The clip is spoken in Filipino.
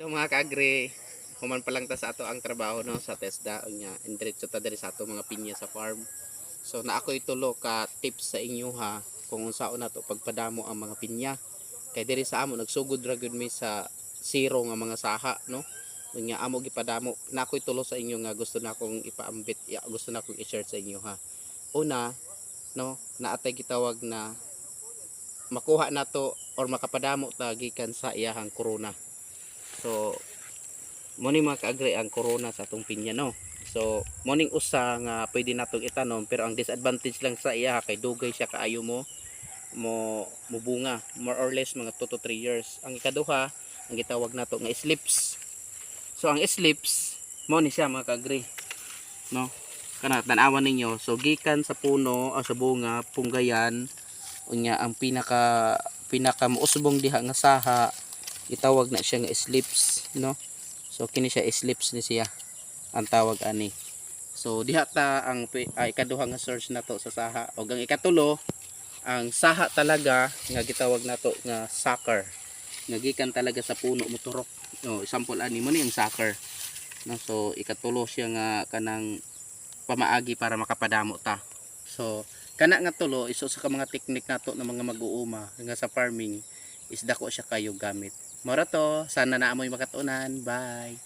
So mga kaagri, human pa lang ta sa ato ang trabaho no sa TESDA nya indiretso ta diri sa ato mga pinya sa farm. So na ako itulo ka tips sa inyo ha kung unsaon nato pagpadamo ang mga pinya. Kay diri sa amo nagsugod ra gyud mi sa zero nga mga saha no. Unya amo gipadamo. Na ako itulo sa inyo nga gusto na akong ipaambit, gusto na akong i-share sa inyo ha. Una, no, naatay gitawag na makuha nato or makapadamo ta gikan sa iyahang corona. So mo ni mga kaagri ang corona sa atong pinya no. So morning usa nga pwede natong itanom pero ang disadvantage lang sa iya kay dugay siya kaayo mo mubunga more or less mga 2 to 3 years. Ang ikaduha ang gitawag nato nga slips. So ang slips mo ni siya mga kaagri no. Kana tan-awan ninyo so gikan sa puno o sa bunga punggayan unya ang pinaka muusbong diha nga saha itawag na siya nga slips no. So kini siya slips ni siya ang tawag ani. So diha ta ang ikaduha nga source nato sa saha ug ang ikatulo ang saha talaga nga gitawag nato nga sucker nga gikan talaga sa puno moturok no. Example ani mo ni ang sucker no. So ikatulo siya nga kanang pamaagi para makapadamo ta. So kana nga tulo iso sa mga teknik nato ng mga mag-uuma nga sa farming is dako siya kayo gamit. Mora to, sana naamoy makatunan. Bye.